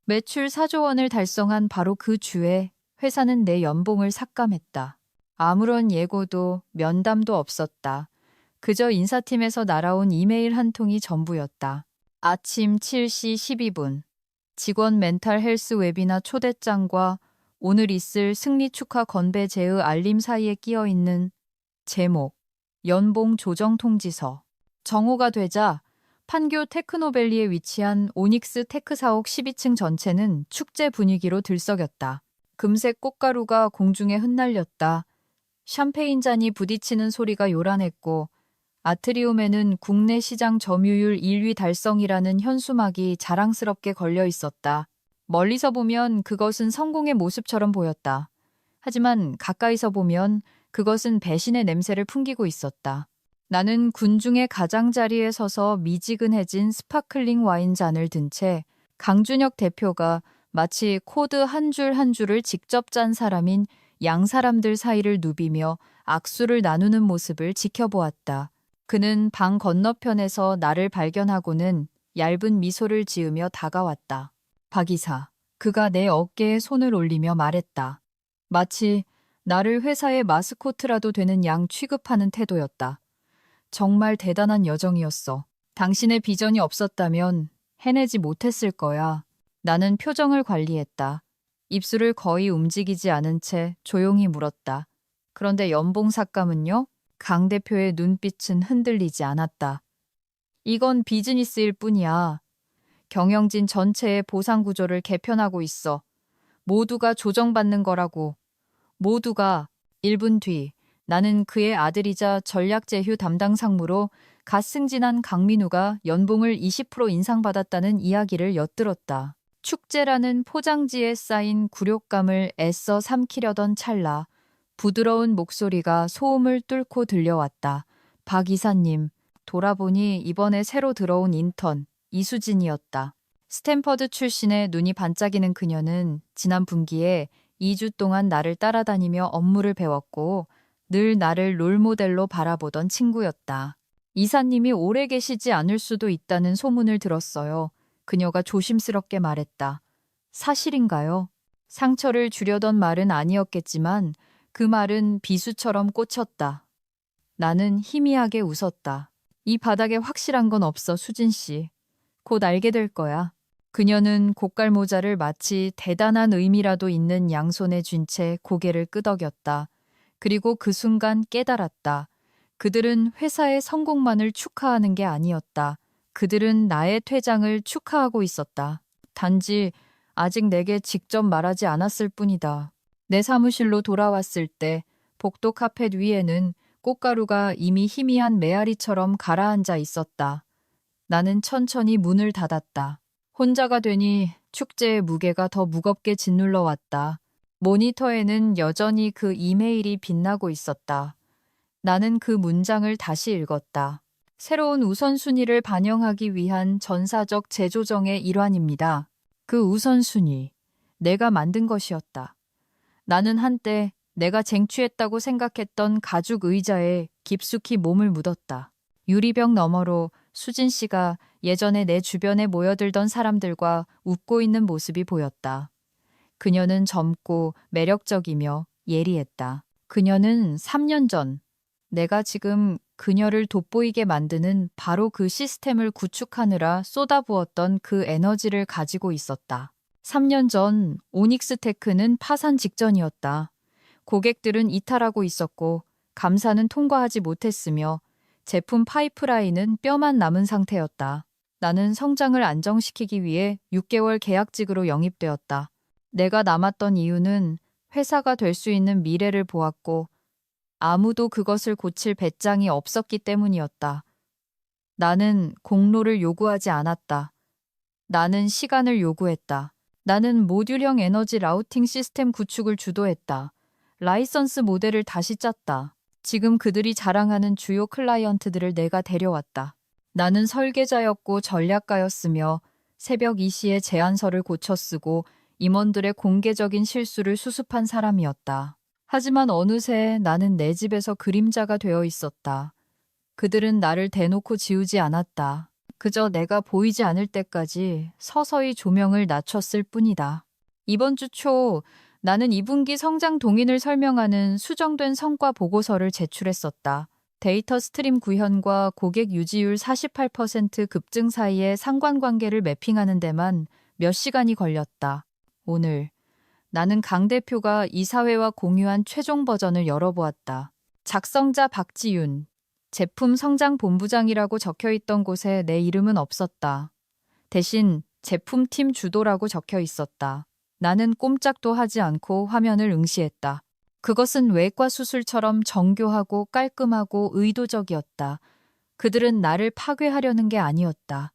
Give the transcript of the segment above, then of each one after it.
매출 4조 원을 달성한 바로 그 주에 회사는 내 연봉을 삭감했다. 아무런 예고도 면담도 없었다. 그저 인사팀에서 날아온 이메일 한 통이 전부였다. 아침 7시 12분. 직원 멘탈 헬스 웨비나 초대장과 오늘 있을 승리 축하 건배 제의 알림 사이에 끼어 있는 제목, 연봉 조정 통지서. 정오가 되자 판교 테크노밸리에 위치한 오닉스 테크사옥 12층 전체는 축제 분위기로 들썩였다. 금색 꽃가루가 공중에 흩날렸다. 샴페인 잔이 부딪히는 소리가 요란했고 아트리움에는 국내 시장 점유율 1위 달성이라는 현수막이 자랑스럽게 걸려 있었다. 멀리서 보면 그것은 성공의 모습처럼 보였다. 하지만 가까이서 보면 그것은 배신의 냄새를 풍기고 있었다. 나는 군중의 가장자리에 서서 미지근해진 스파클링 와인 잔을 든 채 강준혁 대표가 마치 코드 한 줄 한 줄을 직접 짠 사람인 양 사람들 사이를 누비며 악수를 나누는 모습을 지켜보았다. 그는 방 건너편에서 나를 발견하고는 얇은 미소를 지으며 다가왔다. 박 이사, 그가 내 어깨에 손을 올리며 말했다. 마치 나를 회사의 마스코트라도 되는 양 취급하는 태도였다. 정말 대단한 여정이었어. 당신의 비전이 없었다면 해내지 못했을 거야. 나는 표정을 관리했다. 입술을 거의 움직이지 않은 채 조용히 물었다. 그런데 연봉 삭감은요? 강 대표의 눈빛은 흔들리지 않았다. 이건 비즈니스일 뿐이야. 경영진 전체의 보상 구조를 개편하고 있어. 모두가 조정받는 거라고. 모두가. 1분 뒤 나는 그의 아들이자 전략제휴 담당 상무로 갓 승진한 강민우가 연봉을 20% 인상받았다는 이야기를 엿들었다. 축제라는 포장지에 쌓인 굴욕감을 애써 삼키려던 찰나 부드러운 목소리가 소음을 뚫고 들려왔다. 박 이사님, 돌아보니 이번에 새로 들어온 인턴 이수진이었다. 스탠퍼드 출신의 눈이 반짝이는 그녀는 지난 분기에 2주 동안 나를 따라다니며 업무를 배웠고 늘 나를 롤모델로 바라보던 친구였다. 이사님이 오래 계시지 않을 수도 있다는 소문을 들었어요. 그녀가 조심스럽게 말했다. 사실인가요? 상처를 주려던 말은 아니었겠지만 그 말은 비수처럼 꽂혔다. 나는 희미하게 웃었다. 이 바닥에 확실한 건 없어, 수진 씨. 곧 알게 될 거야. 그녀는 고깔 모자를 마치 대단한 의미라도 있는 양손에 쥔 채 고개를 끄덕였다. 그리고 그 순간 깨달았다. 그들은 회사의 성공만을 축하하는 게 아니었다. 그들은 나의 퇴장을 축하하고 있었다. 단지 아직 내게 직접 말하지 않았을 뿐이다. 내 사무실로 돌아왔을 때 복도 카펫 위에는 꽃가루가 이미 희미한 메아리처럼 가라앉아 있었다. 나는 천천히 문을 닫았다. 혼자가 되니 축제의 무게가 더 무겁게 짓눌러 왔다. 모니터에는 여전히 그 이메일이 빛나고 있었다. 나는 그 문장을 다시 읽었다. 새로운 우선순위를 반영하기 위한 전사적 재조정의 일환입니다. 그 우선순위, 내가 만든 것이었다. 나는 한때 내가 쟁취했다고 생각했던 가죽 의자에 깊숙이 몸을 묻었다. 유리병 너머로 수진 씨가 예전에 내 주변에 모여들던 사람들과 웃고 있는 모습이 보였다. 그녀는 젊고 매력적이며 예리했다. 그녀는 3년 전 내가 지금 그녀를 돋보이게 만드는 바로 그 시스템을 구축하느라 쏟아부었던 그 에너지를 가지고 있었다. 3년 전 오닉스테크는 파산 직전이었다. 고객들은 이탈하고 있었고 감사는 통과하지 못했으며 제품 파이프라인은 뼈만 남은 상태였다. 나는 성장을 안정시키기 위해 6개월 계약직으로 영입되었다. 내가 남았던 이유는 회사가 될 수 있는 미래를 보았고 아무도 그것을 고칠 배짱이 없었기 때문이었다. 나는 공로를 요구하지 않았다. 나는 시간을 요구했다. 나는 모듈형 에너지 라우팅 시스템 구축을 주도했다. 라이선스 모델을 다시 짰다. 지금 그들이 자랑하는 주요 클라이언트들을 내가 데려왔다. 나는 설계자였고 전략가였으며 새벽 2시에 제안서를 고쳐 쓰고 임원들의 공개적인 실수를 수습한 사람이었다. 하지만 어느새 나는 내 집에서 그림자가 되어 있었다. 그들은 나를 대놓고 지우지 않았다. 그저 내가 보이지 않을 때까지 서서히 조명을 낮췄을 뿐이다. 이번 주 초 나는 2분기 성장 동인을 설명하는 수정된 성과 보고서를 제출했었다. 데이터 스트림 구현과 고객 유지율 48% 급증 사이의 상관관계를 매핑하는 데만 몇 시간이 걸렸다. 오늘 나는 강 대표가 이사회와 공유한 최종 버전을 열어보았다. 작성자 박지윤, 제품 성장 본부장이라고 적혀 있던 곳에 내 이름은 없었다. 대신 제품팀 주도라고 적혀 있었다. 나는 꼼짝도 하지 않고 화면을 응시했다. 그것은 외과 수술처럼 정교하고 깔끔하고 의도적이었다. 그들은 나를 파괴하려는 게 아니었다.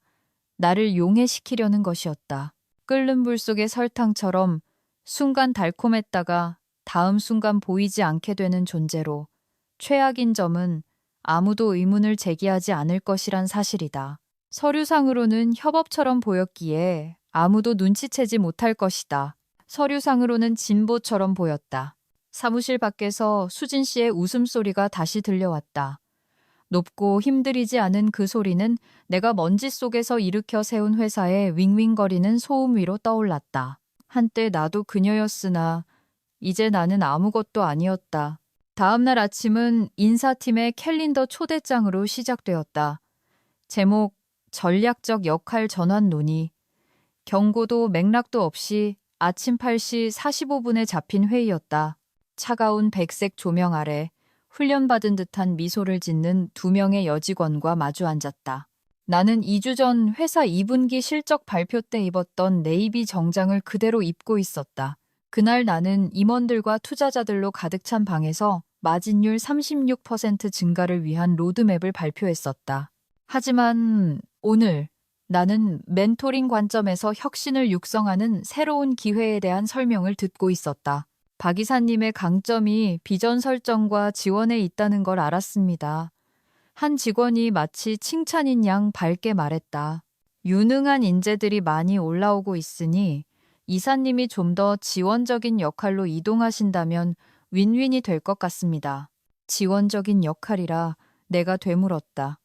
나를 용해시키려는 것이었다. 끓는 물 속의 설탕처럼 순간 달콤했다가 다음 순간 보이지 않게 되는 존재로, 최악인 점은 아무도 의문을 제기하지 않을 것이란 사실이다. 서류상으로는 협업처럼 보였기에 아무도 눈치채지 못할 것이다. 서류상으로는 진보처럼 보였다. 사무실 밖에서 수진 씨의 웃음소리가 다시 들려왔다. 높고 힘들이지 않은 그 소리는 내가 먼지 속에서 일으켜 세운 회사의 윙윙거리는 소음 위로 떠올랐다. 한때 나도 그녀였으나 이제 나는 아무것도 아니었다. 다음 날 아침은 인사팀의 캘린더 초대장으로 시작되었다. 제목 전략적 역할 전환 논의. 경고도 맥락도 없이 아침 8시 45분에 잡힌 회의였다. 차가운 백색 조명 아래 훈련받은 듯한 미소를 짓는 2명의 여직원과 마주 앉았다. 나는 2주 전 회사 2분기 실적 발표 때 입었던 네이비 정장을 그대로 입고 있었다. 그날 나는 임원들과 투자자들로 가득 찬 방에서 마진율 36% 증가를 위한 로드맵을 발표했었다. 하지만 오늘 나는 멘토링 관점에서 혁신을 육성하는 새로운 기회에 대한 설명을 듣고 있었다. 박 이사님의 강점이 비전 설정과 지원에 있다는 걸 알았습니다. 한 직원이 마치 칭찬인 양 밝게 말했다. 유능한 인재들이 많이 올라오고 있으니 이사님이 좀 더 지원적인 역할로 이동하신다면 윈윈이 될 것 같습니다. 지원적인 역할이라 내가 되물었다.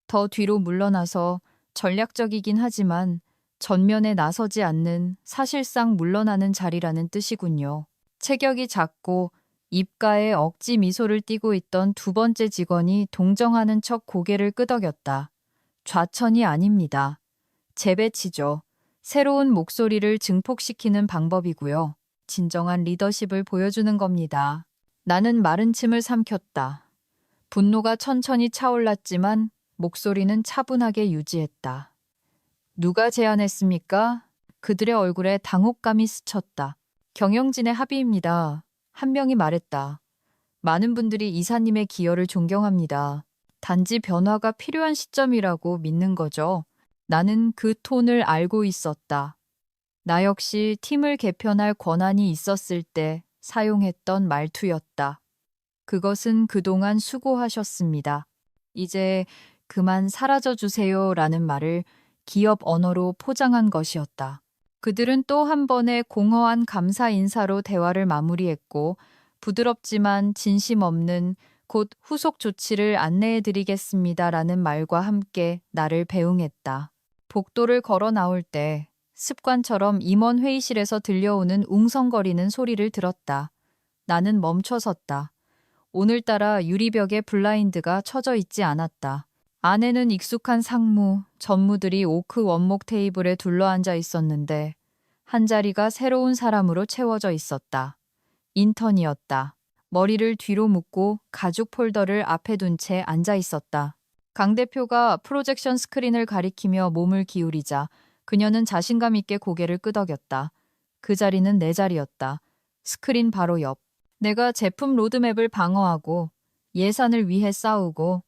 더 뒤로 물러나서 전략적이긴 하지만 전면에 나서지 않는 사실상 물러나는 자리라는 뜻이군요. 체격이 작고 입가에 억지 미소를 띠고 있던 2번째 직원이 동정하는 척 고개를 끄덕였다. 좌천이 아닙니다. 재배치죠. 새로운 목소리를 증폭시키는 방법이고요. 진정한 리더십을 보여주는 겁니다. 나는 마른 침을 삼켰다. 분노가 천천히 차올랐지만 목소리는 차분하게 유지했다. 누가 제안했습니까? 그들의 얼굴에 당혹감이 스쳤다. 경영진의 합의입니다. 한 명이 말했다. 많은 분들이 이사님의 기여를 존경합니다. 단지 변화가 필요한 시점이라고 믿는 거죠. 나는 그 톤을 알고 있었다. 나 역시 팀을 개편할 권한이 있었을 때 사용했던 말투였다. 그것은 그동안 수고하셨습니다. 이제 그만 사라져 주세요라는 말을 기업 언어로 포장한 것이었다. 그들은 또 한 번의 공허한 감사 인사로 대화를 마무리했고 부드럽지만 진심 없는 곧 후속 조치를 안내해드리겠습니다라는 말과 함께 나를 배웅했다. 복도를 걸어 나올 때 습관처럼 임원 회의실에서 들려오는 웅성거리는 소리를 들었다. 나는 멈춰섰다. 오늘따라 유리벽에 블라인드가 쳐져 있지 않았다. 안에는 익숙한 상무, 전무들이 오크 원목 테이블에 둘러앉아 있었는데 한 자리가 새로운 사람으로 채워져 있었다. 인턴이었다. 머리를 뒤로 묶고 가죽 폴더를 앞에 둔 채 앉아 있었다. 강 대표가 프로젝션 스크린을 가리키며 몸을 기울이자 그녀는 자신감 있게 고개를 끄덕였다. 그 자리는 내 자리였다. 스크린 바로 옆. 내가 제품 로드맵을 방어하고 예산을 위해 싸우고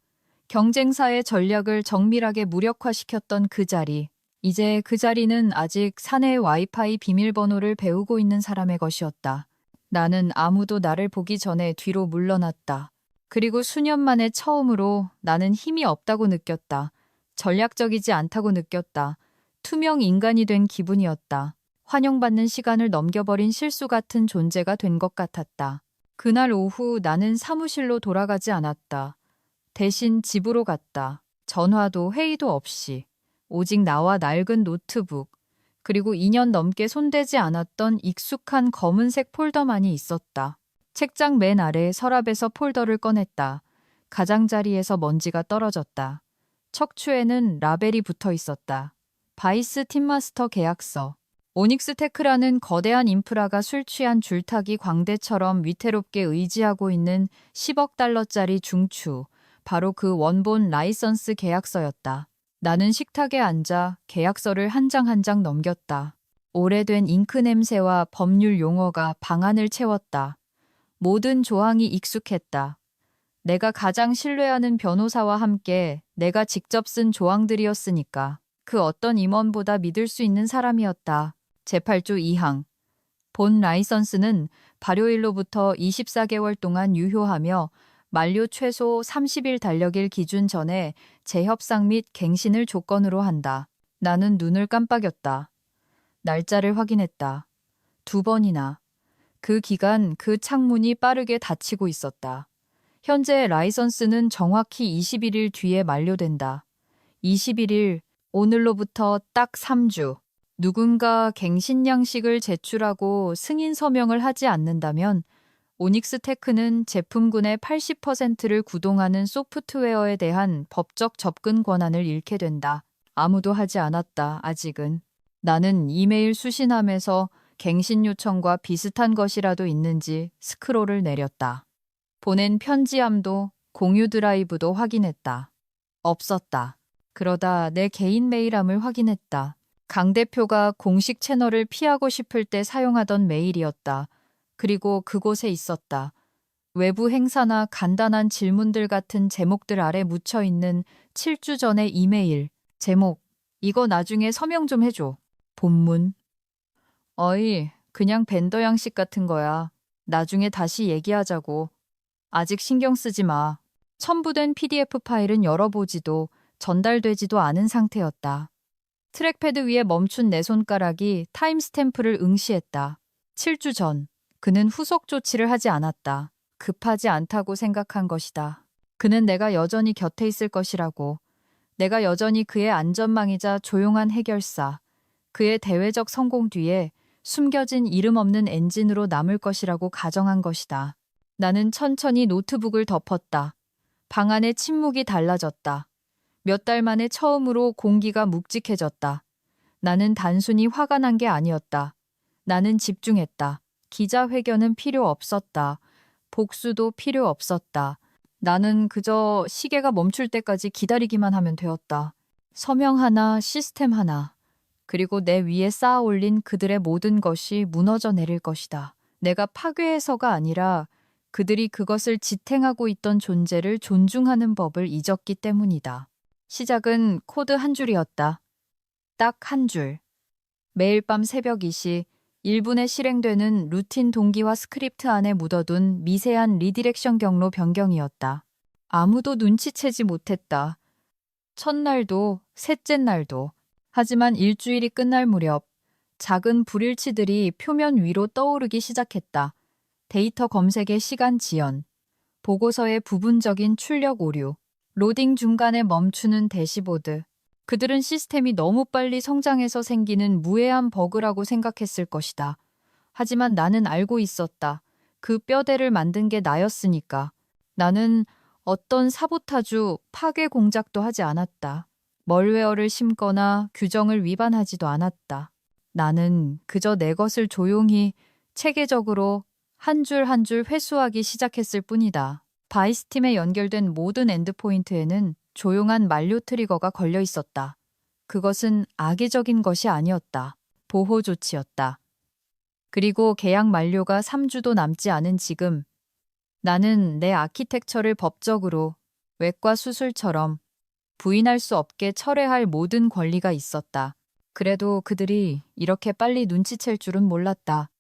경쟁사의 전략을 정밀하게 무력화시켰던 그 자리. 이제 그 자리는 아직 사내 와이파이 비밀번호를 배우고 있는 사람의 것이었다. 나는 아무도 나를 보기 전에 뒤로 물러났다. 그리고 수년 만에 처음으로 나는 힘이 없다고 느꼈다. 전략적이지 않다고 느꼈다. 투명 인간이 된 기분이었다. 환영받는 시간을 넘겨버린 실수 같은 존재가 된 것 같았다. 그날 오후 나는 사무실로 돌아가지 않았다. 대신 집으로 갔다. 전화도 회의도 없이 오직 나와 낡은 노트북, 그리고 2년 넘게 손대지 않았던 익숙한 검은색 폴더만이 있었다. 책장 맨 아래 서랍에서 폴더를 꺼냈다. 가장자리에서 먼지가 떨어졌다. 척추에는 라벨이 붙어 있었다. 바이스 팀마스터 계약서. 오닉스 테크라는 거대한 인프라가 술 취한 줄타기 광대처럼 위태롭게 의지하고 있는 10억 달러짜리 중추. 바로 그 원본 라이선스 계약서였다. 나는 식탁에 앉아 계약서를 한 장 한 장 넘겼다. 오래된 잉크 냄새와 법률 용어가 방안을 채웠다. 모든 조항이 익숙했다. 내가 가장 신뢰하는 변호사와 함께 내가 직접 쓴 조항들이었으니까. 그 어떤 임원보다 믿을 수 있는 사람이었다. 제8조 2항. 본 라이선스는 발효일로부터 24개월 동안 유효하며 만료 최소 30일 달력일 기준 전에 재협상 및 갱신을 조건으로 한다. 나는 눈을 깜빡였다. 날짜를 확인했다. 2번이나. 그 기간 그 창문이 빠르게 닫히고 있었다. 현재 라이선스는 정확히 21일 뒤에 만료된다. 21일, 오늘로부터 딱 3주. 누군가 갱신 양식을 제출하고 승인 서명을 하지 않는다면 오닉스 테크는 제품군의 80%를 구동하는 소프트웨어에 대한 법적 접근 권한을 잃게 된다. 아무도 하지 않았다, 아직은. 나는 이메일 수신함에서 갱신 요청과 비슷한 것이라도 있는지 스크롤을 내렸다. 보낸 편지함도 공유 드라이브도 확인했다. 없었다. 그러다 내 개인 메일함을 확인했다. 강 대표가 공식 채널을 피하고 싶을 때 사용하던 메일이었다. 그리고 그곳에 있었다. 외부 행사나 간단한 질문들 같은 제목들 아래 묻혀있는 7주 전의 이메일. 제목, 이거 나중에 서명 좀 해줘. 본문. 어이, 그냥 벤더 양식 같은 거야. 나중에 다시 얘기하자고. 아직 신경 쓰지 마. 첨부된 PDF 파일은 열어보지도 전달되지도 않은 상태였다. 트랙패드 위에 멈춘 내 손가락이 타임스탬프를 응시했다. 7주 전. 그는 후속 조치를 하지 않았다. 급하지 않다고 생각한 것이다. 그는 내가 여전히 곁에 있을 것이라고. 내가 여전히 그의 안전망이자 조용한 해결사. 그의 대외적 성공 뒤에 숨겨진 이름 없는 엔진으로 남을 것이라고 가정한 것이다. 나는 천천히 노트북을 덮었다. 방 안의 침묵이 달라졌다. 몇 달 만에 처음으로 공기가 묵직해졌다. 나는 단순히 화가 난 게 아니었다. 나는 집중했다. 기자회견은 필요 없었다. 복수도 필요 없었다. 나는 그저 시계가 멈출 때까지 기다리기만 하면 되었다. 서명 하나, 시스템 하나. 그리고 내 위에 쌓아 올린 그들의 모든 것이 무너져 내릴 것이다. 내가 파괴해서가 아니라 그들이 그것을 지탱하고 있던 존재를 존중하는 법을 잊었기 때문이다. 시작은 코드 한 줄이었다. 딱 한 줄. 매일 밤 새벽 2시 1분에 실행되는 루틴 동기화 스크립트 안에 묻어둔 미세한 리디렉션 경로 변경이었다. 아무도 눈치채지 못했다. 첫날도 셋째 날도. 하지만 일주일이 끝날 무렵 작은 불일치들이 표면 위로 떠오르기 시작했다. 데이터 검색의 시간 지연, 보고서의 부분적인 출력 오류, 로딩 중간에 멈추는 대시보드. 그들은 시스템이 너무 빨리 성장해서 생기는 무해한 버그라고 생각했을 것이다. 하지만 나는 알고 있었다. 그 뼈대를 만든 게 나였으니까. 나는 어떤 사보타주, 파괴 공작도 하지 않았다. 멀웨어를 심거나 규정을 위반하지도 않았다. 나는 그저 내 것을 조용히, 체계적으로 한 줄 한 줄 회수하기 시작했을 뿐이다. 바이스팀에 연결된 모든 엔드포인트에는 조용한 만료 트리거가 걸려 있었다. 그것은 악의적인 것이 아니었다. 보호 조치였다. 그리고 계약 만료가 3주도 남지 않은 지금 나는 내 아키텍처를 법적으로 외과 수술처럼 부인할 수 없게 철회할 모든 권리가 있었다. 그래도 그들이 이렇게 빨리 눈치챌 줄은 몰랐다.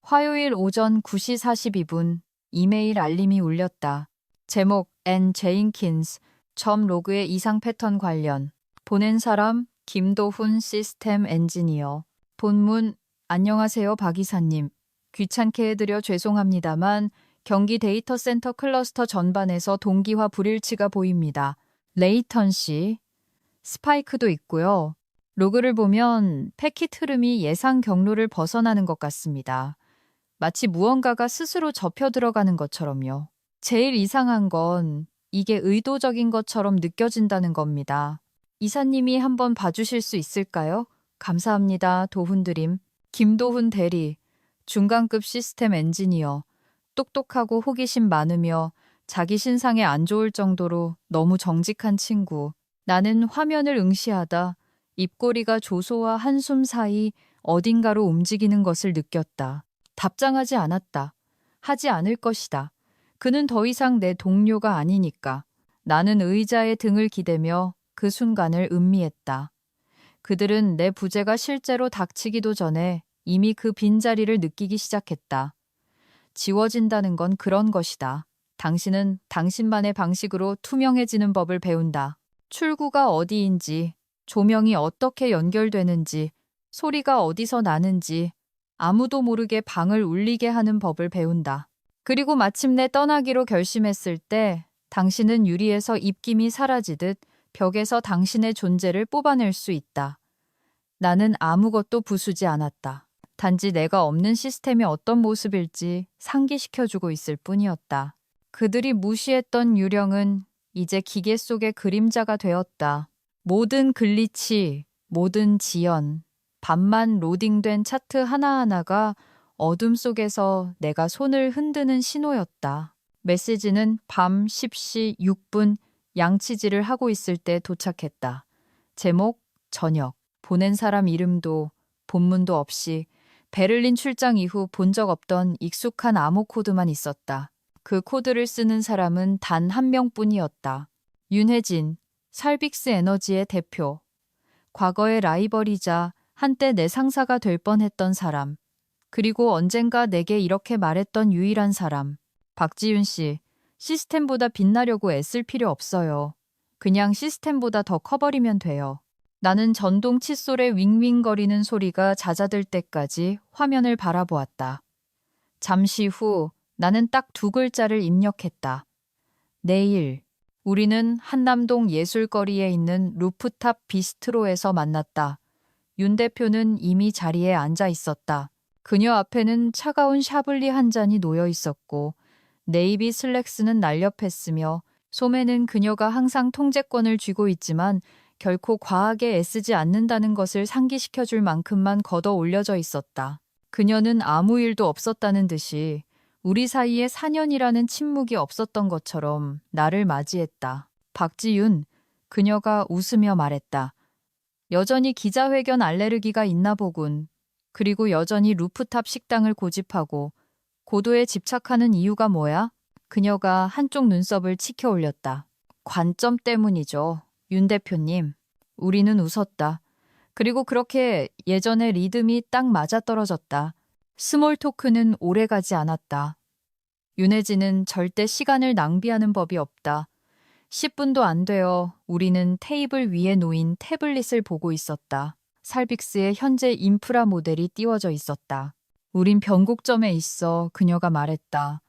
화요일 오전 9시 42분 이메일 알림이 울렸다. 제목 N. 제인킨스 점 로그의 이상 패턴 관련. 보낸 사람 김도훈 시스템 엔지니어. 본문 안녕하세요 박 이사님. 귀찮게 해드려 죄송합니다만 경기 데이터 센터 클러스터 전반에서 동기화 불일치가 보입니다. 레이턴 씨, 스파이크도 있고요. 로그를 보면 패킷 흐름이 예상 경로를 벗어나는 것 같습니다. 마치 무언가가 스스로 접혀 들어가는 것처럼요. 제일 이상한 건 이게 의도적인 것처럼 느껴진다는 겁니다. 이사님이 한번 봐주실 수 있을까요? 감사합니다. 도훈드림. 김도훈 대리, 중간급 시스템 엔지니어. 똑똑하고 호기심 많으며 자기 신상에 안 좋을 정도로 너무 정직한 친구. 나는 화면을 응시하다 입꼬리가 조소와 한숨 사이 어딘가로 움직이는 것을 느꼈다. 답장하지 않았다. 하지 않을 것이다. 그는 더 이상 내 동료가 아니니까. 나는 의자에 등을 기대며 그 순간을 음미했다. 그들은 내 부재가 실제로 닥치기도 전에 이미 그 빈자리를 느끼기 시작했다. 지워진다는 건 그런 것이다. 당신은 당신만의 방식으로 투명해지는 법을 배운다. 출구가 어디인지, 조명이 어떻게 연결되는지, 소리가 어디서 나는지, 아무도 모르게 방을 울리게 하는 법을 배운다. 그리고 마침내 떠나기로 결심했을 때 당신은 유리에서 입김이 사라지듯 벽에서 당신의 존재를 뽑아낼 수 있다. 나는 아무것도 부수지 않았다. 단지 내가 없는 시스템이 어떤 모습일지 상기시켜주고 있을 뿐이었다. 그들이 무시했던 유령은 이제 기계 속의 그림자가 되었다. 모든 글리치, 모든 지연, 밤만 로딩된 차트 하나하나가 어둠 속에서 내가 손을 흔드는 신호였다. 메시지는 밤 10시 6분 양치질을 하고 있을 때 도착했다. 제목, 저녁. 보낸 사람 이름도 본문도 없이 베를린 출장 이후 본 적 없던 익숙한 암호 코드만 있었다. 그 코드를 쓰는 사람은 단 한 명뿐이었다. 윤혜진, 살빅스 에너지의 대표. 과거의 라이벌이자 한때 내 상사가 될 뻔했던 사람. 그리고 언젠가 내게 이렇게 말했던 유일한 사람. 박지윤 씨, 시스템보다 빛나려고 애쓸 필요 없어요. 그냥 시스템보다 더 커버리면 돼요. 나는 전동 칫솔의 윙윙거리는 소리가 잦아들 때까지 화면을 바라보았다. 잠시 후 나는 딱 두 글자를 입력했다. 내일. 우리는 한남동 예술거리에 있는 루프탑 비스트로에서 만났다. 윤 대표는 이미 자리에 앉아 있었다. 그녀 앞에는 차가운 샤블리 한 잔이 놓여 있었고 네이비 슬랙스는 날렵했으며 소매는 그녀가 항상 통제권을 쥐고 있지만 결코 과하게 애쓰지 않는다는 것을 상기시켜줄 만큼만 걷어 올려져 있었다. 그녀는 아무 일도 없었다는 듯이 우리 사이에 4년이라는 침묵이 없었던 것처럼 나를 맞이했다. 박지윤, 그녀가 웃으며 말했다. 여전히 기자회견 알레르기가 있나 보군. 그리고 여전히 루프탑 식당을 고집하고 고도에 집착하는 이유가 뭐야? 그녀가 한쪽 눈썹을 치켜 올렸다. 관점 때문이죠. 윤 대표님. 우리는 웃었다. 그리고 그렇게 예전의 리듬이 딱 맞아떨어졌다. 스몰 토크는 오래가지 않았다. 윤혜진은 절대 시간을 낭비하는 법이 없다. 10분도 안 되어 우리는 테이블 위에 놓인 태블릿을 보고 있었다. 살빅스의 현재 인프라 모델이 띄워져 있었다. 우린 변곡점에 있어. 그녀가 말했다.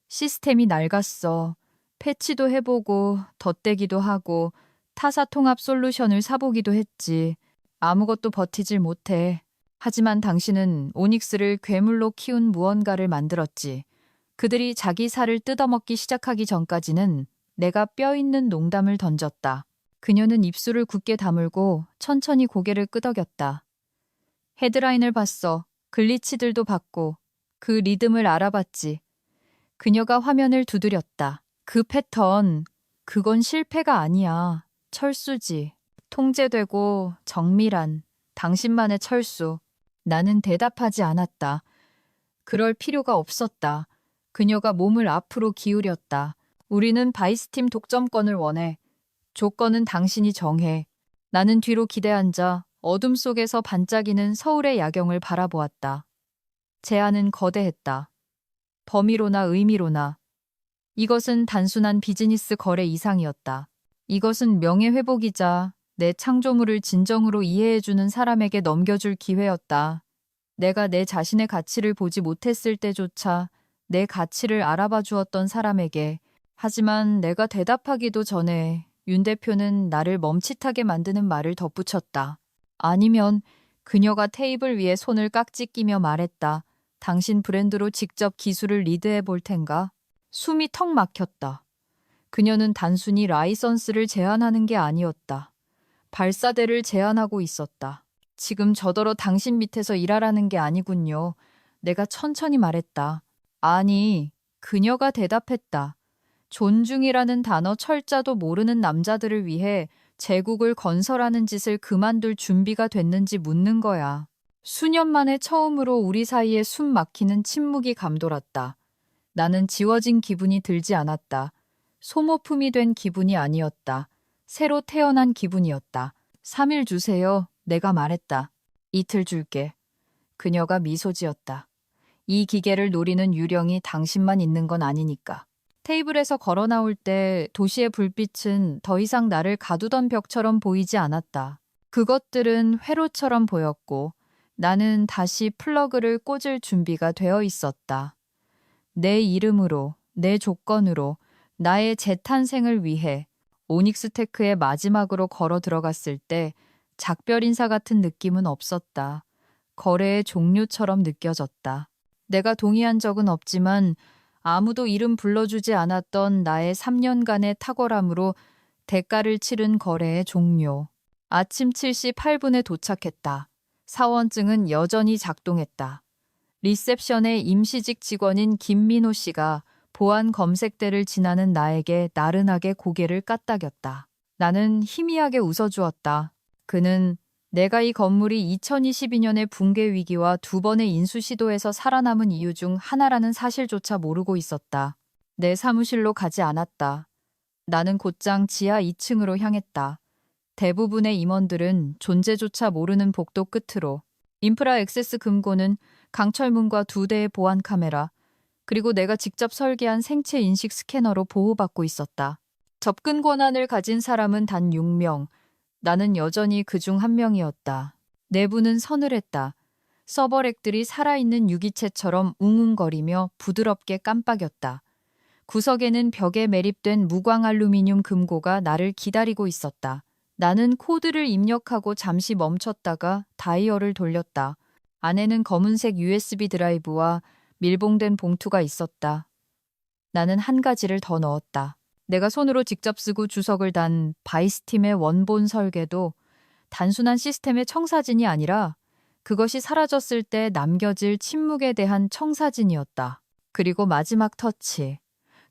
시스템이 낡았어. 패치도 해보고 덧대기도 하고 타사 통합 솔루션을 사보기도 했지. 아무것도 버티질 못해. 하지만 당신은 오닉스를 괴물로 키운 무언가를 만들었지. 그들이 자기 살을 뜯어먹기 시작하기 전까지는 내가 뼈 있는 농담을 던졌다. 그녀는 입술을 굳게 다물고 천천히 고개를 끄덕였다. 헤드라인을 봤어. 글리치들도 봤고 그 리듬을 알아봤지. 그녀가 화면을 두드렸다. 그 패턴, 그건 실패가 아니야. 철수지. 통제되고 정밀한 당신만의 철수. 나는 대답하지 않았다. 그럴 필요가 없었다. 그녀가 몸을 앞으로 기울였다. 우리는 바이스팀 독점권을 원해. 조건은 당신이 정해. 나는 뒤로 기대앉아 어둠 속에서 반짝이는 서울의 야경을 바라보았다. 제안은 거대했다. 범위로나 의미로나. 이것은 단순한 비즈니스 거래 이상이었다. 이것은 명예회복이자 내 창조물을 진정으로 이해해주는 사람에게 넘겨줄 기회였다. 내가 내 자신의 가치를 보지 못했을 때조차 내 가치를 알아봐 주었던 사람에게. 하지만 내가 대답하기도 전에 윤 대표는 나를 멈칫하게 만드는 말을 덧붙였다. 아니면 그녀가 테이블 위에 손을 깍지 끼며 말했다. 당신 브랜드로 직접 기술을 리드해 볼 텐가? 숨이 턱 막혔다. 그녀는 단순히 라이선스를 제안하는 게 아니었다. 발사대를 제안하고 있었다. 지금 저더러 당신 밑에서 일하라는 게 아니군요. 내가 천천히 말했다. 아니, 그녀가 대답했다. 존중이라는 단어 철자도 모르는 남자들을 위해 제국을 건설하는 짓을 그만둘 준비가 됐는지 묻는 거야. 수년 만에 처음으로 우리 사이에 숨 막히는 침묵이 감돌았다. 나는 지워진 기분이 들지 않았다. 소모품이 된 기분이 아니었다. 새로 태어난 기분이었다. 3일 주세요. 내가 말했다. 이틀 줄게. 그녀가 미소 지었다. 이 기계를 노리는 유령이 당신만 있는 건 아니니까. 테이블에서 걸어 나올 때 도시의 불빛은 더 이상 나를 가두던 벽처럼 보이지 않았다. 그것들은 회로처럼 보였고 나는 다시 플러그를 꽂을 준비가 되어 있었다. 내 이름으로, 내 조건으로, 나의 재탄생을 위해 오닉스테크의 마지막으로 걸어 들어갔을 때 작별 인사 같은 느낌은 없었다. 거래의 종료처럼 느껴졌다. 내가 동의한 적은 없지만 아무도 이름 불러주지 않았던 나의 3년간의 탁월함으로 대가를 치른 거래의 종료. 아침 7시 8분에 도착했다. 사원증은 여전히 작동했다. 리셉션의 임시직 직원인 김민호 씨가 보안 검색대를 지나는 나에게 나른하게 고개를 까딱였다. 나는 희미하게 웃어주었다. 그는 내가 이 건물이 2022년의 붕괴 위기와 2번의 인수 시도에서 살아남은 이유 중 하나라는 사실조차 모르고 있었다. 내 사무실로 가지 않았다. 나는 곧장 지하 2층으로 향했다. 대부분의 임원들은 존재조차 모르는 복도 끝으로 인프라 액세스 금고는 강철문과 2대의 보안 카메라 그리고 내가 직접 설계한 생체 인식 스캐너로 보호받고 있었다. 접근 권한을 가진 사람은 단 6명. 나는 여전히 그중 한 명이었다. 내부는 서늘했다. 서버렉들이 살아있는 유기체처럼 웅웅거리며 부드럽게 깜빡였다. 구석에는 벽에 매립된 무광 알루미늄 금고가 나를 기다리고 있었다. 나는 코드를 입력하고 잠시 멈췄다가 다이얼을 돌렸다. 안에는 검은색 USB 드라이브와 밀봉된 봉투가 있었다. 나는 한 가지를 더 넣었다. 내가 손으로 직접 쓰고 주석을 단 바이스팀의 원본 설계도 단순한 시스템의 청사진이 아니라 그것이 사라졌을 때 남겨질 침묵에 대한 청사진이었다. 그리고 마지막 터치.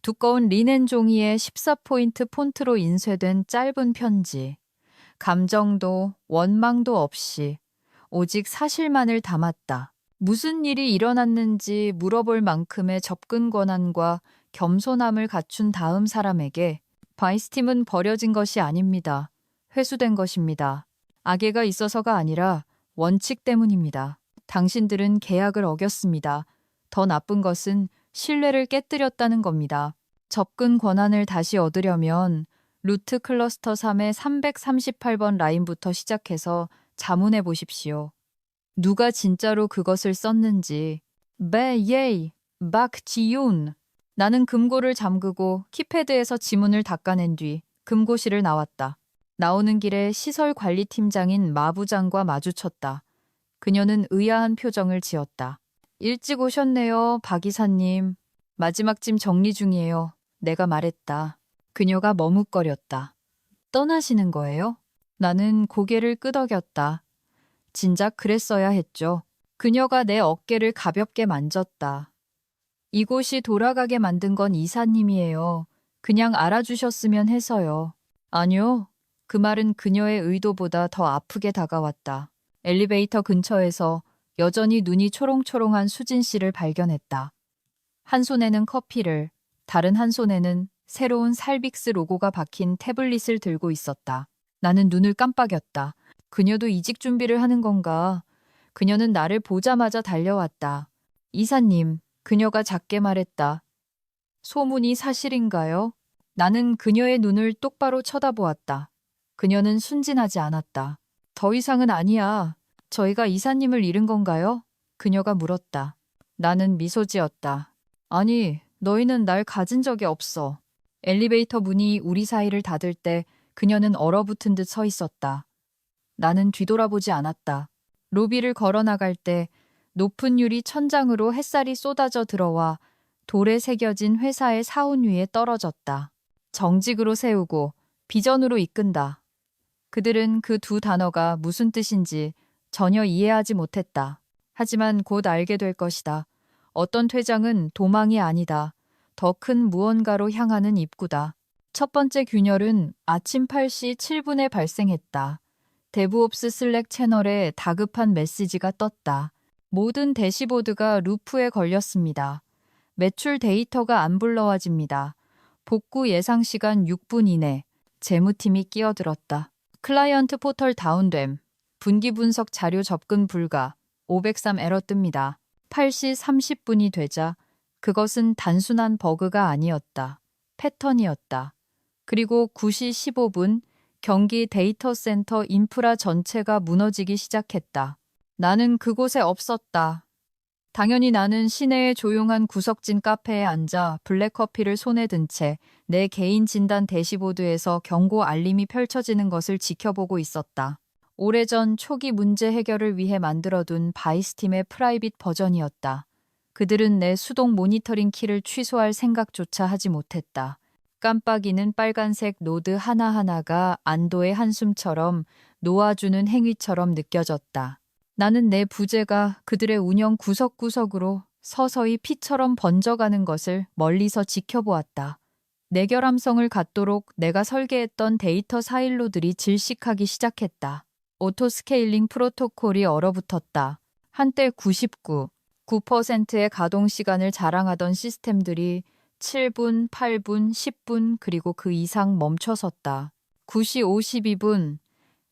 두꺼운 리넨 종이에 14포인트 폰트로 인쇄된 짧은 편지. 감정도 원망도 없이 오직 사실만을 담았다. 무슨 일이 일어났는지 물어볼 만큼의 접근 권한과 겸손함을 갖춘 다음 사람에게 바이스팀은 버려진 것이 아닙니다. 회수된 것입니다. 악의가 있어서가 아니라 원칙 때문입니다. 당신들은 계약을 어겼습니다. 더 나쁜 것은 신뢰를 깨뜨렸다는 겁니다. 접근 권한을 다시 얻으려면 루트 클러스터 3의 338번 라인부터 시작해서 자문해 보십시오. 누가 진짜로 그것을 썼는지. 예이, 박지윤. 나는 금고를 잠그고 키패드에서 지문을 닦아낸 뒤 금고실을 나왔다. 나오는 길에 시설관리팀장인 마 부장과 마주쳤다. 그녀는 의아한 표정을 지었다. 일찍 오셨네요, 박 이사님. 마지막 짐 정리 중이에요. 내가 말했다. 그녀가 머뭇거렸다. 떠나시는 거예요? 나는 고개를 끄덕였다. 진작 그랬어야 했죠. 그녀가 내 어깨를 가볍게 만졌다. 이곳이 돌아가게 만든 건 이사님이에요. 그냥 알아주셨으면 해서요. 아니요. 그 말은 그녀의 의도보다 더 아프게 다가왔다. 엘리베이터 근처에서 여전히 눈이 초롱초롱한 수진 씨를 발견했다. 한 손에는 커피를, 다른 한 손에는 새로운 살빅스 로고가 박힌 태블릿을 들고 있었다. 나는 눈을 깜빡였다. 그녀도 이직 준비를 하는 건가? 그녀는 나를 보자마자 달려왔다. 이사님, 그녀가 작게 말했다. 소문이 사실인가요? 나는 그녀의 눈을 똑바로 쳐다보았다. 그녀는 순진하지 않았다. 더 이상은 아니야. 저희가 이사님을 잃은 건가요? 그녀가 물었다. 나는 미소 지었다. 아니, 너희는 날 가진 적이 없어. 엘리베이터 문이 우리 사이를 닫을 때 그녀는 얼어붙은 듯 서 있었다. 나는 뒤돌아보지 않았다. 로비를 걸어 나갈 때 높은 유리 천장으로 햇살이 쏟아져 들어와 돌에 새겨진 회사의 사운 위에 떨어졌다. 정직으로 세우고 비전으로 이끈다. 그들은 그 두 단어가 무슨 뜻인지 전혀 이해하지 못했다. 하지만 곧 알게 될 것이다. 어떤 퇴장은 도망이 아니다. 더 큰 무언가로 향하는 입구다. 첫 번째 균열은 아침 8시 7분에 발생했다. 데브옵스 슬랙 채널에 다급한 메시지가 떴다. 모든 대시보드가 루프에 걸렸습니다. 매출 데이터가 안 불러와집니다. 복구 예상 시간 6분 이내. 재무팀이 끼어들었다. 클라이언트 포털 다운됨. 분기 분석 자료 접근 불가. 503 에러 뜹니다. 8시 30분이 되자 그것은 단순한 버그가 아니었다. 패턴이었다. 그리고 9시 15분 경기 데이터 센터 인프라 전체가 무너지기 시작했다. 나는 그곳에 없었다. 당연히 나는 시내의 조용한 구석진 카페에 앉아 블랙커피를 손에 든 채 내 개인 진단 대시보드에서 경고 알림이 펼쳐지는 것을 지켜보고 있었다. 오래전 초기 문제 해결을 위해 만들어둔 바이스팀의 프라이빗 버전이었다. 그들은 내 수동 모니터링 키를 취소할 생각조차 하지 못했다. 깜빡이는 빨간색 노드 하나하나가 안도의 한숨처럼 놓아주는 행위처럼 느껴졌다. 나는 내 부재가 그들의 운영 구석구석으로 서서히 피처럼 번져가는 것을 멀리서 지켜보았다. 내 결함성을 갖도록 내가 설계했던 데이터 사일로들이 질식하기 시작했다. 오토스케일링 프로토콜이 얼어붙었다. 한때 9%의 가동 시간을 자랑하던 시스템들이 7분, 8분, 10분 그리고 그 이상 멈춰섰다. 9시 52분,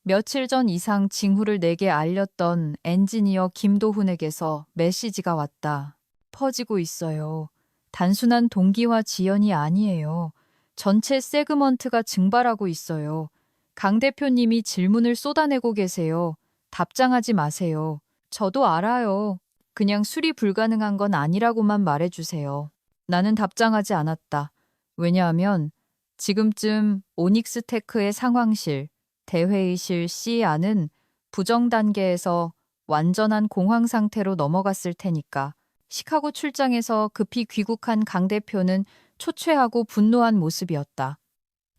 며칠 전 이상 징후를 내게 알렸던 엔지니어 김도훈에게서 메시지가 왔다. 퍼지고 있어요. 단순한 동기화 지연이 아니에요. 전체 세그먼트가 증발하고 있어요. 강 대표님이 질문을 쏟아내고 계세요. 답장하지 마세요. 저도 알아요. 그냥 수리 불가능한 건 아니라고만 말해주세요. 나는 답장하지 않았다. 왜냐하면 지금쯤 오닉스테크의 상황실, 대회의실 C 안은 부정 단계에서 완전한 공황 상태로 넘어갔을 테니까. 시카고 출장에서 급히 귀국한 강 대표는 초췌하고 분노한 모습이었다.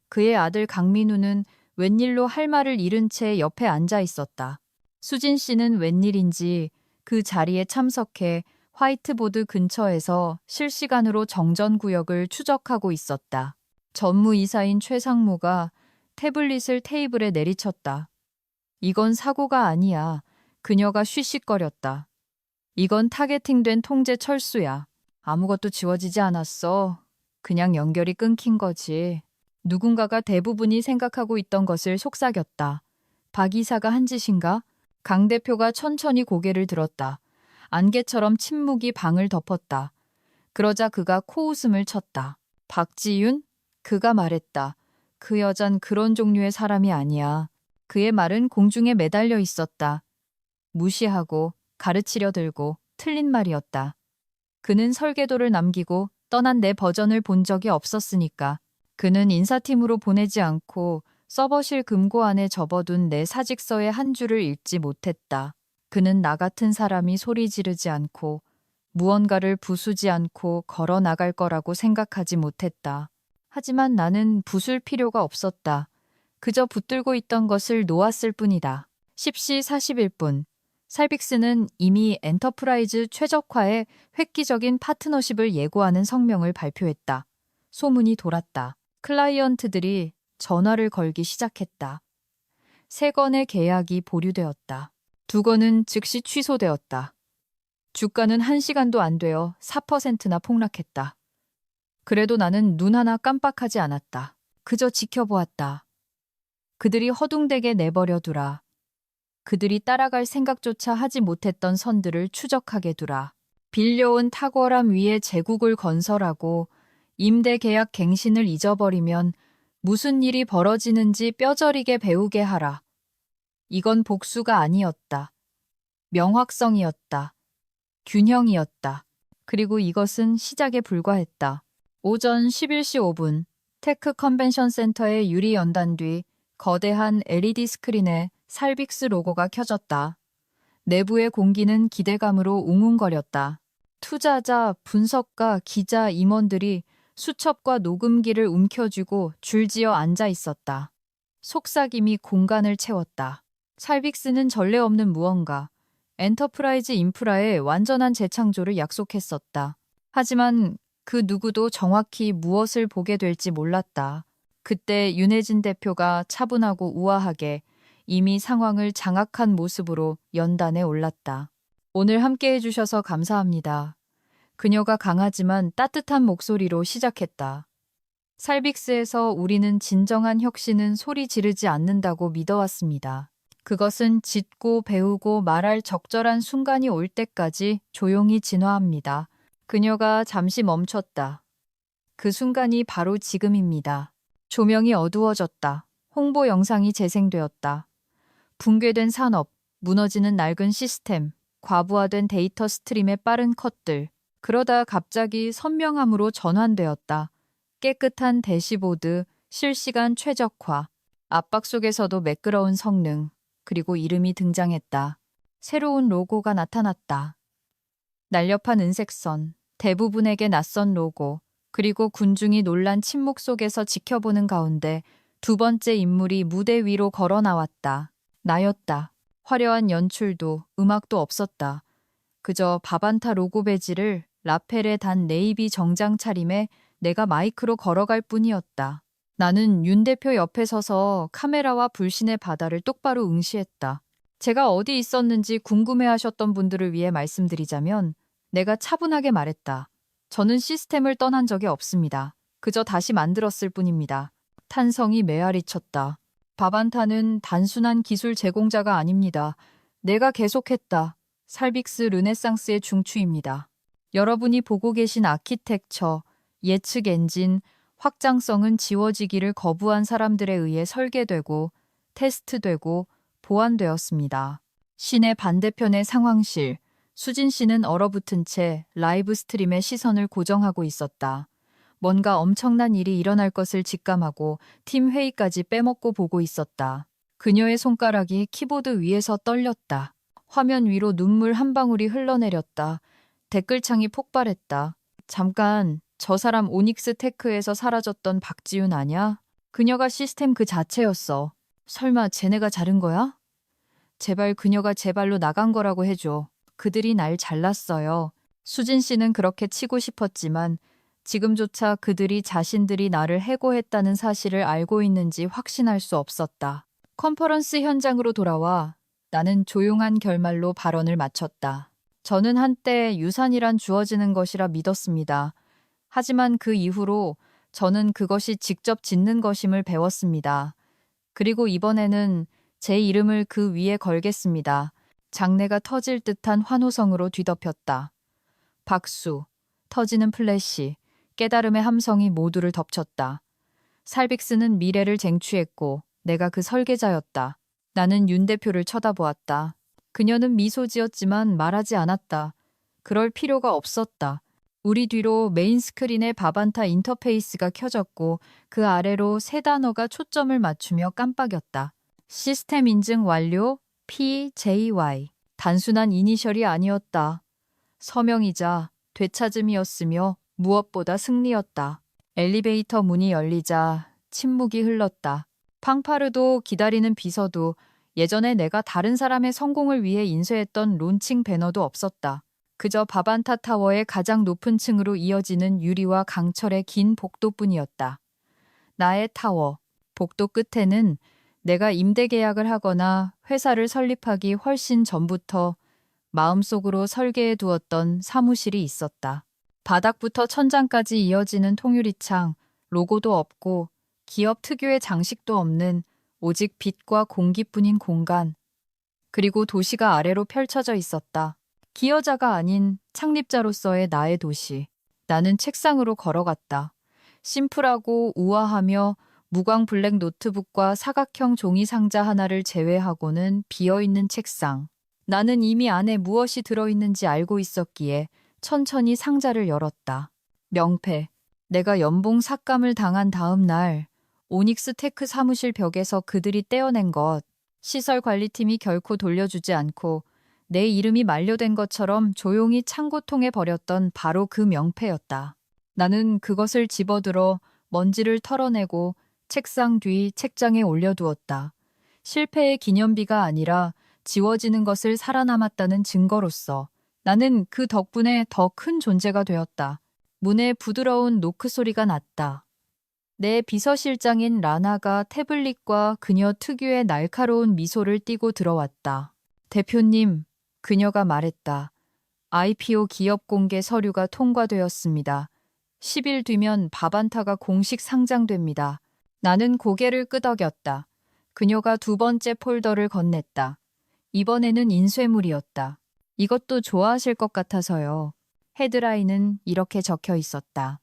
그의 아들 강민우는 웬일로 할 말을 잃은 채 옆에 앉아 있었다. 수진 씨는 웬일인지 그 자리에 참석해 화이트보드 근처에서 실시간으로 정전구역을 추적하고 있었다. 전무이사인 최상무가 태블릿을 테이블에 내리쳤다. 이건 사고가 아니야. 그녀가 쉬쉬거렸다. 이건 타겟팅된 통제 철수야. 아무것도 지워지지 않았어. 그냥 연결이 끊긴 거지. 누군가가 대부분이 생각하고 있던 것을 속삭였다. 박 이사가 한 짓인가? 강 대표가 천천히 고개를 들었다. 안개처럼 침묵이 방을 덮었다. 그러자 그가 코웃음을 쳤다. 박지윤? 그가 말했다. 그 여잔 그런 종류의 사람이 아니야. 그의 말은 공중에 매달려 있었다. 무시하고 가르치려 들고 틀린 말이었다. 그는 설계도를 남기고 떠난 내 버전을 본 적이 없었으니까. 그는 인사팀으로 보내지 않고 서버실 금고 안에 접어둔 내 사직서의 한 줄을 읽지 못했다. 그는 나 같은 사람이 소리 지르지 않고 무언가를 부수지 않고 걸어 나갈 거라고 생각하지 못했다. 하지만 나는 부술 필요가 없었다. 그저 붙들고 있던 것을 놓았을 뿐이다. 10시 41분. 살빅스는 이미 엔터프라이즈 최적화에 획기적인 파트너십을 예고하는 성명을 발표했다. 소문이 돌았다. 클라이언트들이 전화를 걸기 시작했다. 3건의 계약이 보류되었다. 2건은 즉시 취소되었다. 주가는 1시간도 안 되어 4%나 폭락했다. 그래도 나는 눈 하나 깜빡하지 않았다. 그저 지켜보았다. 그들이 허둥대게 내버려 두라. 그들이 따라갈 생각조차 하지 못했던 선들을 추적하게 두라. 빌려온 탁월함 위에 제국을 건설하고 임대 계약 갱신을 잊어버리면 무슨 일이 벌어지는지 뼈저리게 배우게 하라. 이건 복수가 아니었다. 명확성이었다. 균형이었다. 그리고 이것은 시작에 불과했다. 오전 11시 5분 테크 컨벤션 센터의 유리 연단 뒤 거대한 LED 스크린에 살빅스 로고가 켜졌다. 내부의 공기는 기대감으로 웅웅거렸다. 투자자, 분석가, 기자, 임원들이 수첩과 녹음기를 움켜쥐고 줄지어 앉아 있었다. 속삭임이 공간을 채웠다. 살빅스는 전례 없는 무언가, 엔터프라이즈 인프라의 완전한 재창조를 약속했었다. 하지만 그 누구도 정확히 무엇을 보게 될지 몰랐다. 그때 윤혜진 대표가 차분하고 우아하게 이미 상황을 장악한 모습으로 연단에 올랐다. 오늘 함께 해주셔서 감사합니다. 그녀가 강하지만 따뜻한 목소리로 시작했다. 살빅스에서 우리는 진정한 혁신은 소리 지르지 않는다고 믿어왔습니다. 그것은 짓고 배우고 말할 적절한 순간이 올 때까지 조용히 진화합니다. 그녀가 잠시 멈췄다. 그 순간이 바로 지금입니다. 조명이 어두워졌다. 홍보 영상이 재생되었다. 붕괴된 산업, 무너지는 낡은 시스템, 과부하된 데이터 스트림의 빠른 컷들. 그러다 갑자기 선명함으로 전환되었다. 깨끗한 대시보드, 실시간 최적화, 압박 속에서도 매끄러운 성능, 그리고 이름이 등장했다. 새로운 로고가 나타났다. 날렵한 은색선, 대부분에게 낯선 로고, 그리고 군중이 놀란 침묵 속에서 지켜보는 가운데 두 번째 인물이 무대 위로 걸어 나왔다. 나였다. 화려한 연출도 음악도 없었다. 그저 바반타 로고 배지를 라펠에 단 네이비 정장 차림에 내가 마이크로 걸어갈 뿐이었다. 나는 윤 대표 옆에 서서 카메라와 불신의 바다를 똑바로 응시했다. 제가 어디 있었는지 궁금해하셨던 분들을 위해 말씀드리자면 내가 차분하게 말했다. 저는 시스템을 떠난 적이 없습니다. 그저 다시 만들었을 뿐입니다. 탄성이 메아리 쳤다. 바반타는 단순한 기술 제공자가 아닙니다. 내가 계속했다. 살빅스 르네상스의 중추입니다. 여러분이 보고 계신 아키텍처, 예측 엔진, 확장성은 지워지기를 거부한 사람들에 의해 설계되고 테스트되고 보완되었습니다. 시내 반대편의 상황실, 수진 씨는 얼어붙은 채 라이브 스트림의 시선을 고정하고 있었다. 뭔가 엄청난 일이 일어날 것을 직감하고 팀 회의까지 빼먹고 보고 있었다. 그녀의 손가락이 키보드 위에서 떨렸다. 화면 위로 눈물 한 방울이 흘러내렸다. 댓글창이 폭발했다. 잠깐, 저 사람 오닉스 테크에서 사라졌던 박지윤 아냐? 그녀가 시스템 그 자체였어. 설마 쟤네가 자른 거야? 제발 그녀가 제 발로 나간 거라고 해줘. 그들이 날 잘랐어요. 수진 씨는 그렇게 치고 싶었지만 지금조차 그들이 자신들이 나를 해고했다는 사실을 알고 있는지 확신할 수 없었다. 컨퍼런스 현장으로 돌아와 나는 조용한 결말로 발언을 마쳤다. 저는 한때 유산이란 주어지는 것이라 믿었습니다. 하지만 그 이후로 저는 그것이 직접 짓는 것임을 배웠습니다. 그리고 이번에는 제 이름을 그 위에 걸겠습니다. 장내가 터질 듯한 환호성으로 뒤덮였다. 박수, 터지는 플래시, 깨달음의 함성이 모두를 덮쳤다. 살빅스는 미래를 쟁취했고 내가 그 설계자였다. 나는 윤 대표를 쳐다보았다. 그녀는 미소 지었지만 말하지 않았다. 그럴 필요가 없었다. 우리 뒤로 메인 스크린에 바반타 인터페이스가 켜졌고 그 아래로 세 단어가 초점을 맞추며 깜빡였다. 시스템 인증 완료 PJY. 단순한 이니셜이 아니었다. 서명이자 되찾음이었으며 무엇보다 승리였다. 엘리베이터 문이 열리자 침묵이 흘렀다. 팡파르도 기다리는 비서도 예전에 내가 다른 사람의 성공을 위해 인쇄했던 론칭 배너도 없었다. 그저 바반타 타워의 가장 높은 층으로 이어지는 유리와 강철의 긴 복도뿐이었다. 나의 타워, 복도 끝에는 내가 임대 계약을 하거나 회사를 설립하기 훨씬 전부터 마음속으로 설계해 두었던 사무실이 있었다. 바닥부터 천장까지 이어지는 통유리창, 로고도 없고 기업 특유의 장식도 없는 오직 빛과 공기뿐인 공간. 그리고 도시가 아래로 펼쳐져 있었다. 기여자가 아닌 창립자로서의 나의 도시. 나는 책상으로 걸어갔다. 심플하고 우아하며 무광 블랙 노트북과 사각형 종이 상자 하나를 제외하고는 비어있는 책상. 나는 이미 안에 무엇이 들어있는지 알고 있었기에 천천히 상자를 열었다. 명패. 내가 연봉 삭감을 당한 다음 날 오닉스 테크 사무실 벽에서 그들이 떼어낸 것. 시설 관리팀이 결코 돌려주지 않고 내 이름이 만료된 것처럼 조용히 창고통에 버렸던 바로 그 명패였다. 나는 그것을 집어들어 먼지를 털어내고 책상 뒤 책장에 올려두었다. 실패의 기념비가 아니라 지워지는 것을 살아남았다는 증거로서 나는 그 덕분에 더 큰 존재가 되었다. 문에 부드러운 노크 소리가 났다. 내 비서실장인 라나가 태블릿과 그녀 특유의 날카로운 미소를 띠고 들어왔다. 대표님, 그녀가 말했다. IPO 기업 공개 서류가 통과되었습니다. 10일 뒤면 바반타가 공식 상장됩니다. 나는 고개를 끄덕였다. 그녀가 두 번째 폴더를 건넸다. 이번에는 인쇄물이었다. 이것도 좋아하실 것 같아서요. 헤드라인은 이렇게 적혀 있었다.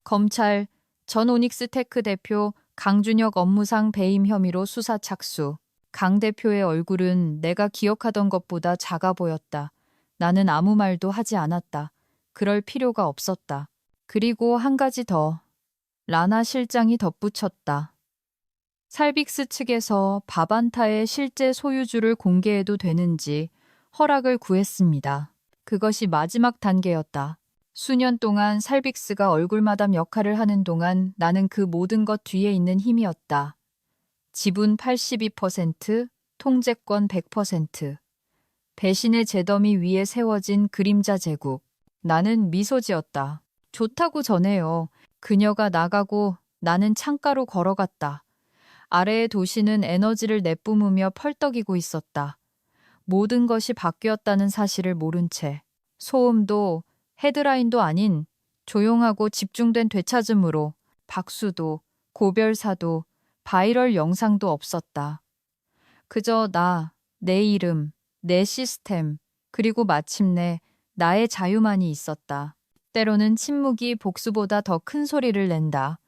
검찰, 전 오닉스 테크 대표 강준혁 업무상 배임 혐의로 수사 착수. 강 대표의 얼굴은 내가 기억하던 것보다 작아 보였다. 나는 아무 말도 하지 않았다. 그럴 필요가 없었다. 그리고 한 가지 더. 라나 실장이 덧붙였다. 살빅스 측에서 바반타의 실제 소유주를 공개해도 되는지 허락을 구했습니다. 그것이 마지막 단계였다. 수년 동안 살빅스가 얼굴마담 역할을 하는 동안 나는 그 모든 것 뒤에 있는 힘이었다. 지분 82%, 통제권 100%. 배신의 잿더미 위에 세워진 그림자 제국. 나는 미소 지었다. 좋다고 전해요. 그녀가 나가고 나는 창가로 걸어갔다. 아래의 도시는 에너지를 내뿜으며 펄떡이고 있었다. 모든 것이 바뀌었다는 사실을 모른 채 소음도 헤드라인도 아닌 조용하고 집중된 되찾음으로 박수도 고별사도 바이럴 영상도 없었다. 그저 나, 내 이름, 내 시스템, 그리고 마침내 나의 자유만이 있었다. 때로는 침묵이 복수보다 더 큰 소리를 낸다.